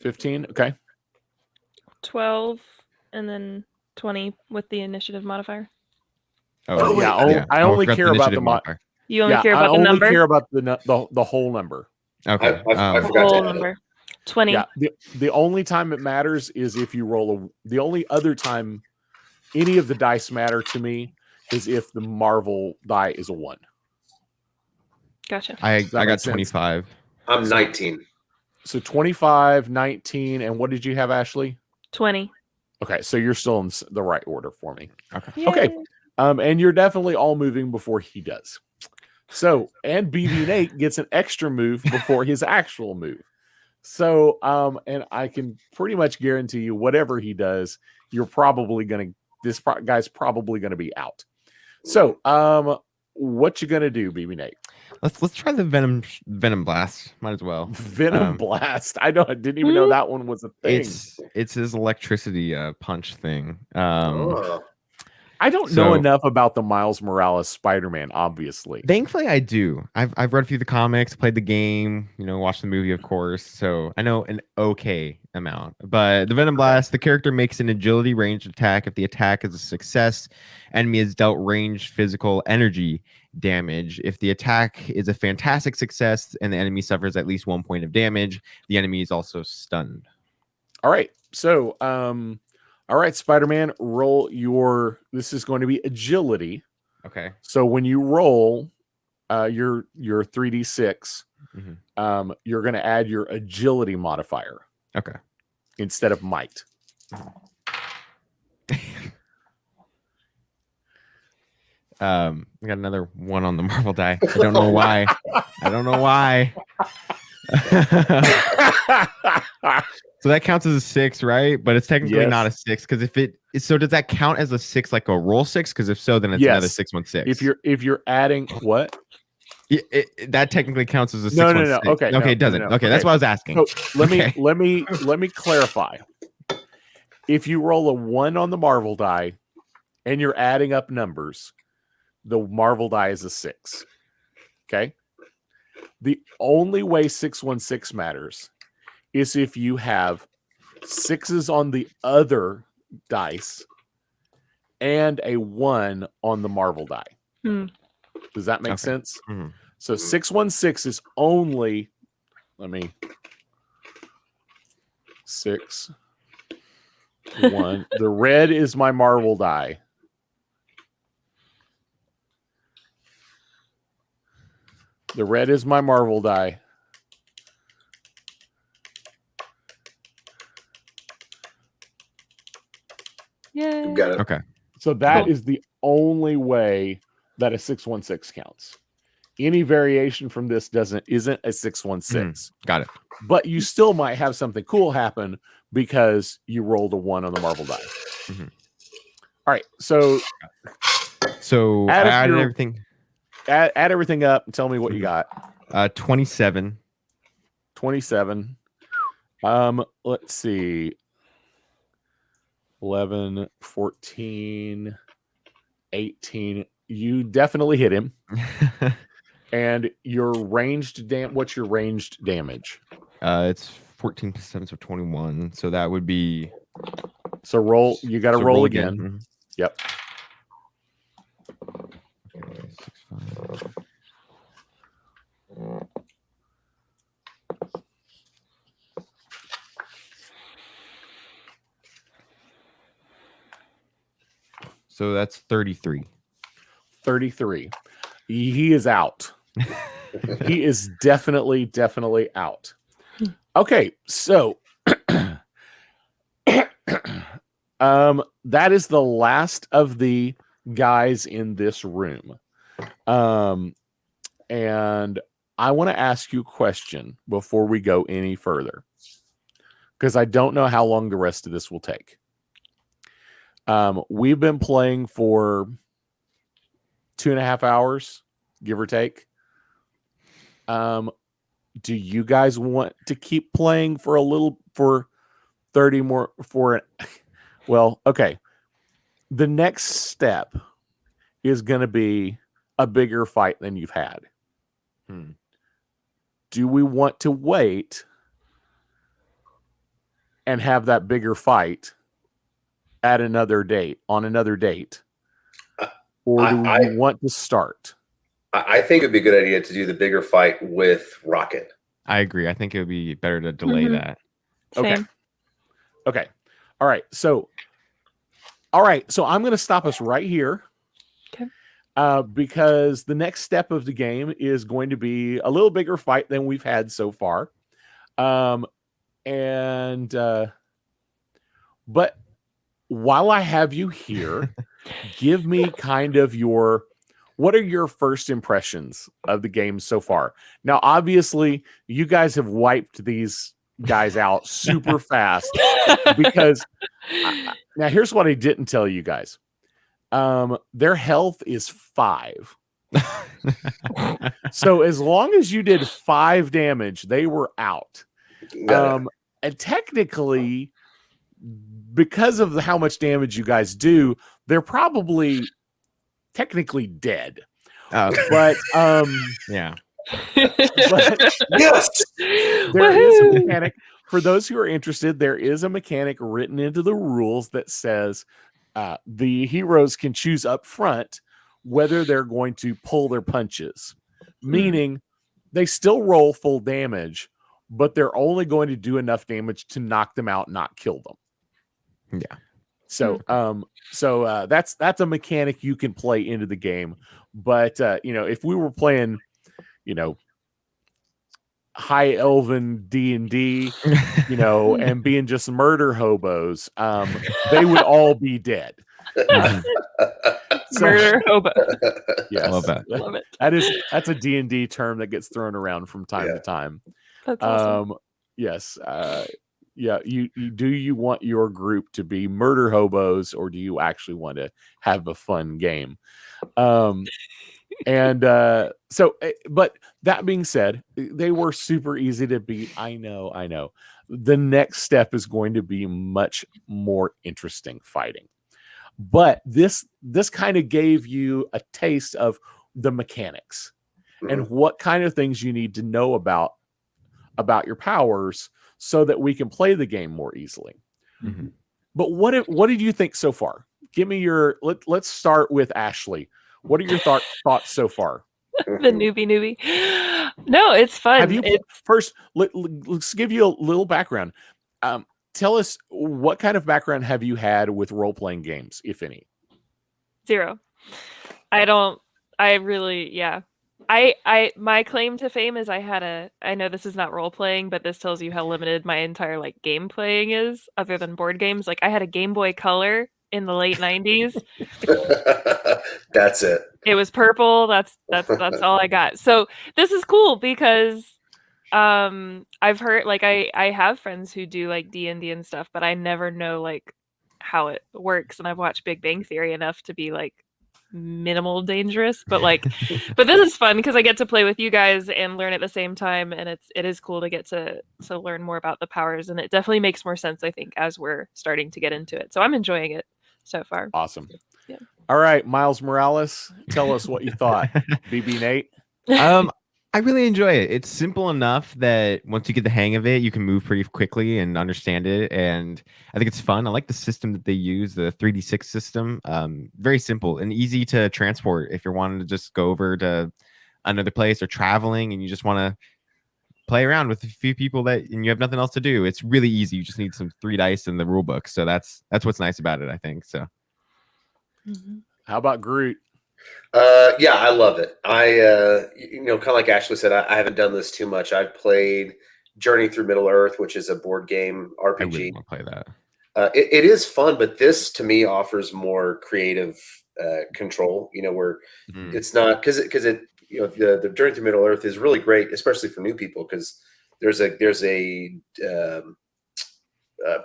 15. Okay. 12 and then 20 with the initiative modifier. Oh, yeah. I only care about the modifier. You only care about the number? I only care about the whole number. Okay. I The forgot whole to add number. 20. Yeah. The only time it matters is if you roll the only other time any of the dice matter to me is if the Marvel die is a 1. Gotcha. I got 25. I'm 19. So 25, 19, and what did you have, Ashley? 20. Okay, so you're still in the right order for me. Okay. Yay. Okay. And you're definitely all moving before he does. So, and BB Nate gets an extra move before his actual move. So, and I can pretty much guarantee you, whatever he does, you're probably gonna. Guy's probably gonna be out. So, what you gonna do, BB Nate? Let's try the Venom Blast. Might as well. Venom Blast. I didn't even know that one was a thing. It's his electricity punch thing. I don't know enough about the Miles Morales Spider-Man, obviously. Thankfully, I do. I've read a few of the comics, played the game, watched the movie, of course. So I know an okay amount. But the Venom Blast, the character makes an agility ranged attack. If the attack is a success, enemy is dealt ranged physical energy damage. If the attack is a fantastic success and the enemy suffers at least 1 point of damage, the enemy is also stunned. All right. So, all right, Spider-Man, roll this is going to be agility. Okay. So when you roll your 3d6, you're going to add your agility modifier. Okay. Instead of might. We got another 1 on the Marvel die. I don't know why. So that counts as a 6, right? But it's technically not a 6 because so does that count as a 6, like a roll 6? Because if so, then it's another 616. If you're adding what? That technically counts as a 616. No. Okay, it doesn't. Okay, that's what I was asking. So let me clarify. If you roll a 1 on the Marvel die and you're adding up numbers, the Marvel die is a 6. Okay. The only way 616 matters is if you have 6s on the other dice and a 1 on the Marvel die. Does that make sense? Mm-hmm. So 616 is only, 6, 1. The red is my Marvel die. The red is my Marvel die. Yay. Got it. Okay. So that is the only way that a 616 counts. Any variation from this isn't a 616. Got it. But you still might have something cool happen because you rolled a 1 on the Marvel die. Mm-hmm. All right. So add everything. Add everything up and tell me what you got. 27. 27. Let's see. 11, 14, 18. You definitely hit him. And your ranged what's your ranged damage? It's 14 plus 7, so 21. So that would be. So roll. You got to roll again. Mm-hmm. Yep. Okay, 6, 5. So that's 33. 33. He is out. He is definitely out. Okay, so that is the last of the guys in this room. And I want to ask you a question before we go any further, because I don't know how long the rest of this will take. We've been playing for 2.5 hours, give or take. Do you guys want to keep playing for 30 more well, okay. The next step is going to be a bigger fight than you've had. Do we want to wait and have that bigger fight at another date, on another date? Or do we want to start? I think it'd be a good idea to do the bigger fight with Rocket. I agree. I think it would be better to delay that. Same. Okay. All right. So I'm going to stop us right here. Okay. Because the next step of the game is going to be a little bigger fight than we've had so far. But while I have you here, give me kind of what are your first impressions of the game so far? Now, obviously, you guys have wiped these guys out super fast because now here's what I didn't tell you guys. Their health is 5. So as long as you did 5 damage, they were out. And technically, because of how much damage you guys do, they're probably technically dead. But yeah. But Yes. there is a mechanic for those who are interested. There is a mechanic written into the rules that says the heroes can choose up front whether they're going to pull their punches, meaning they still roll full damage, but they're only going to do enough damage to knock them out, not kill them. Yeah. So that's a mechanic you can play into the game. But if we were playing, high elven D&D, and being just murder hobos, they would all be dead. Murder hobo. Yes, love that. Love it. That's a D&D term that gets thrown around from time to time. That's awesome. Yes. Do you want your group to be murder hobos, or do you actually want to have a fun game? But that being said, they were super easy to beat. I know. The next step is going to be much more interesting fighting. But this kind of gave you a taste of the mechanics and what kind of things you need to know about your powers so that we can play the game more easily. Mm-hmm. But what did you think so far? Give me your let's start with Ashley. What are your thoughts so far? The newbie. No, it's fun. Have you first? Let's give you a little background. Tell us, what kind of background have you had with role-playing games, if any? 0. I my claim to fame is I know this is not role-playing, but this tells you how limited my entire game playing is, other than board games. I had a Game Boy Color in the late 90s. That's it. It was purple. That's all I got. So this is cool because I've heard I have friends who do D&D and stuff, but I never know how it works, and I've watched Big Bang Theory enough to be minimal dangerous, but but this is fun because I get to play with you guys and learn at the same time, and it is cool to get to learn more about the powers, and it definitely makes more sense, I think, as we're starting to get into it. So I'm enjoying it so far. Awesome. Yeah. All right, Miles Morales, tell us what you thought. BB Nate. I really enjoy it. It's simple enough that once you get the hang of it, you can move pretty quickly and understand it. And I think it's fun. I like the system that they use, the 3D6 system. Very simple and easy to transport if you're wanting to just go over to another place or traveling and you just want to play around with a few people and you have nothing else to do. It's really easy. You just need some 3 dice in the rule book. So that's what's nice about it, I think. So How about Groot? Yeah, I love it. I kind of like Ashley said, I haven't done this too much. I've played Journey Through Middle Earth, which is a board game RPG. I really want to play that. It is fun, but this to me offers more creative control. Where it's not because the Journey Through Middle Earth is really great, especially for new people, because there's a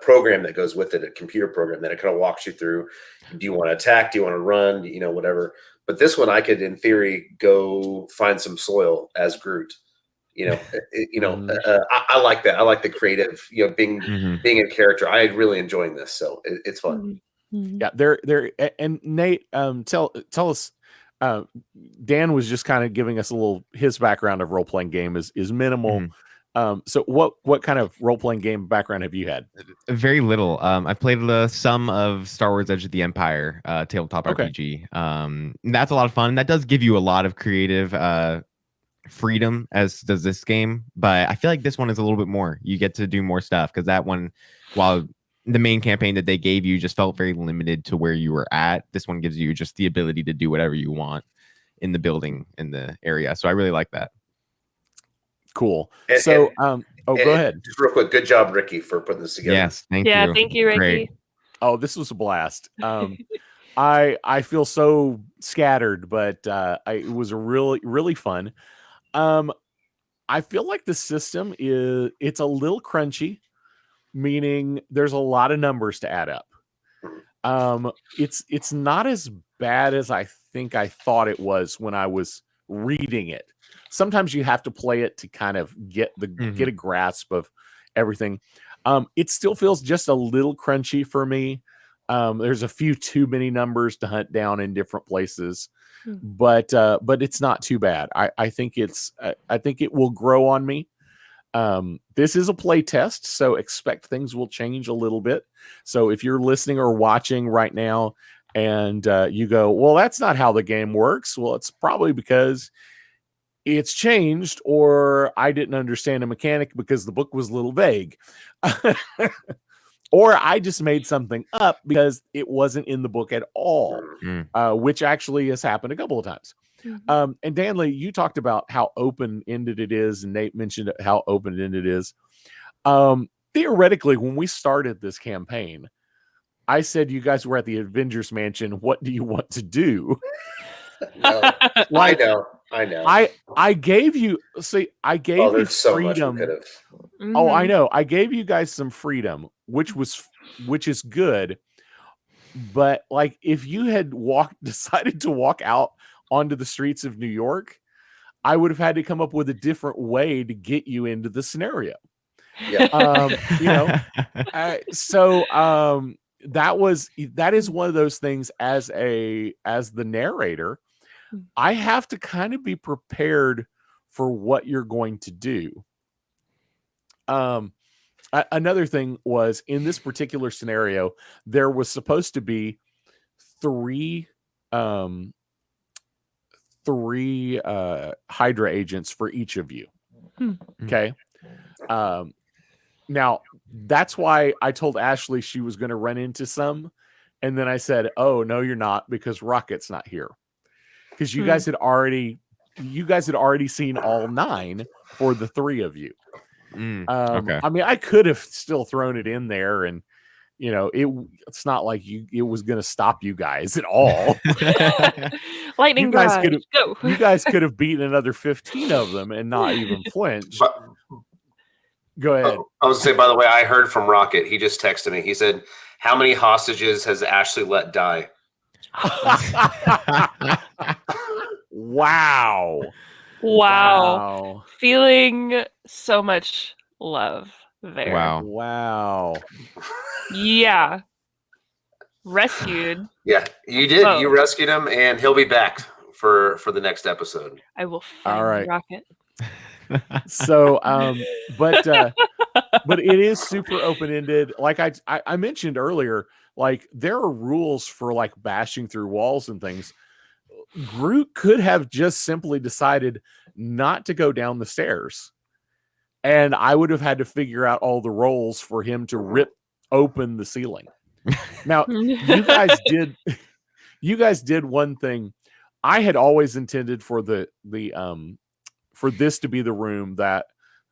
program that goes with it, a computer program that it kind of walks you through. Do you want to attack? Do you want to run? Whatever. But this one, I could, in theory, go find some soil as Groot. I like that. I like the creative, being a character. I really enjoying this, so it's fun. Yeah, there. And Nate, tell us. Dan was just kind of giving us his background of role playing game is minimal. So what kind of role-playing game background have you had? Very little. I've played some of Star Wars Edge of the Empire tabletop RPG. That's a lot of fun. That does give you a lot of creative freedom, as does this game. But I feel like this one is a little bit more. You get to do more stuff because that one, while the main campaign that they gave you just felt very limited to where you were at, this one gives you just the ability to do whatever you want in the building, in the area. So I really like that. Cool. Go ahead. Just real quick, good job, Ricky, for putting this together. Yes, thank you. Yeah, thank you, Ricky. Great. Oh, this was a blast. I feel so scattered, but it was really, really fun. I feel like the system it's a little crunchy, meaning there's a lot of numbers to add up. It's not as bad as I think I thought it was when I was reading it. Sometimes you have to play it to kind of get a grasp of everything. It still feels just a little crunchy for me. There's a few too many numbers to hunt down in different places, but it's not too bad. I think it will grow on me. This is a play test, so expect things will change a little bit. So if you're listening or watching right now and you go, well, that's not how the game works. Well, it's probably because it's changed, or I didn't understand a mechanic because the book was a little vague. Or I just made something up because it wasn't in the book at all, which actually has happened a couple of times. And Danley, you talked about how open-ended it is, and Nate mentioned how open-ended it is. Theoretically, when we started this campaign, I said you guys were at the Avengers Mansion. What do you want to do? No, I know. I gave you you so freedom. much we could have. Oh, I know. I gave you guys some freedom, which is good. But like, if you had decided to walk out onto the streets of New York, I would have had to come up with a different way to get you into the scenario. Yeah. That is one of those things as the narrator, I have to kind of be prepared for what you're going to do. Another thing was, in this particular scenario, there was supposed to be three Hydra agents for each of you. Okay. Now that's why I told Ashley she was going to run into some. And then I said, oh, no, you're not, because Rocket's not here. Because you guys had already seen all 9 for the 3 of you. Okay. I mean, I could have still thrown it in there, and it's not like it was going to stop you guys at all. Lightning you guys could have beaten another 15 of them and not even flinch. Go ahead. I was going to say, by the way, I heard from Rocket. He just texted me. He said, how many hostages has Ashley let die? Wow. Feeling so much love there. Wow. Yeah. Rescued. Yeah, you did. Oh. You rescued him, and he'll be back for the next episode. I will find Rocket. So, but it is super open-ended. Like I mentioned earlier, like, there are rules for like bashing through walls and things. Groot could have just simply decided not to go down the stairs, and I would have had to figure out all the rolls for him to rip open the ceiling. Now, you guys did one thing. I had always intended for for this to be the room that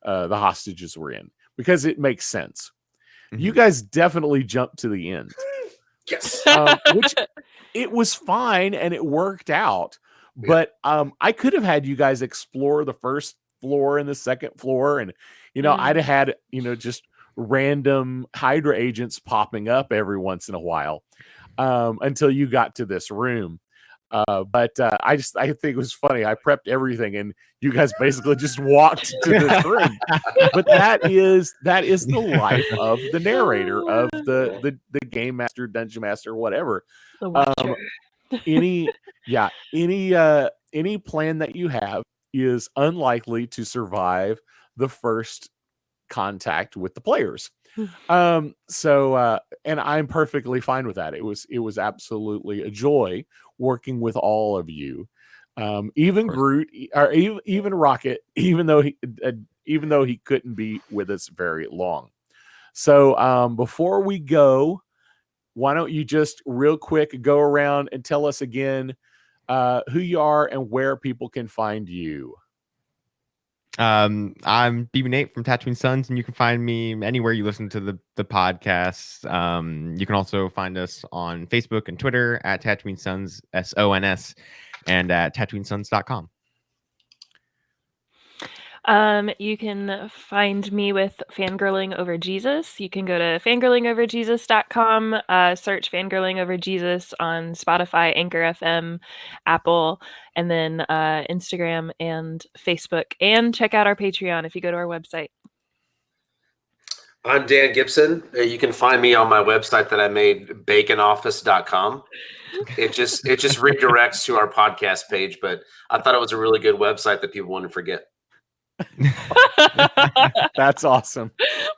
the hostages were in, because it makes sense. You guys definitely jumped to the end. Yes. Which it was fine and it worked out. But I could have had you guys explore the first floor and the second floor, and I'd have had just random Hydra agents popping up every once in a while until you got to this room. But I think it was funny. I prepped everything, and you guys basically just walked to this room. But that is the life of the narrator, of the game master, dungeon master, whatever. Any plan that you have is unlikely to survive the first contact with the players. And I'm perfectly fine with that. It was absolutely a joy working with all of you. Even Groot, or even Rocket, even though he couldn't be with us very long. So before we go, why don't you just real quick go around and tell us again who you are and where people can find you. I'm BB Nate from Tatooine Sons, and you can find me anywhere you listen to the podcast. You can also find us on Facebook and Twitter at Tatooine Sons, SONS, and at TatooineSons.com. You can find me with Fangirling Over Jesus. You can go to fangirlingoverjesus.com, search Fangirling Over Jesus on Spotify, Anchor FM, Apple, and then Instagram and Facebook. And check out our Patreon if you go to our website. I'm Dan Gibson. You can find me on my website that I made, baconoffice.com. It just redirects to our podcast page, but I thought it was a really good website that people wouldn't forget. That's awesome.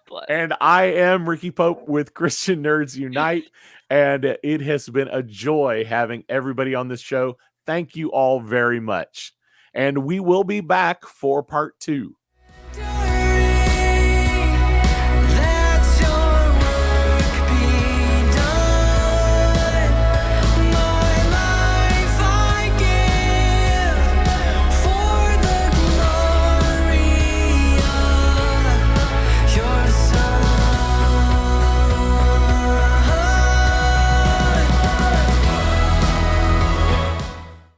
Bless. And I am Ricky Pope with Christian Nerds Unite, and it has been a joy having everybody on this show. Thank you all very much. And we will be back for part 2.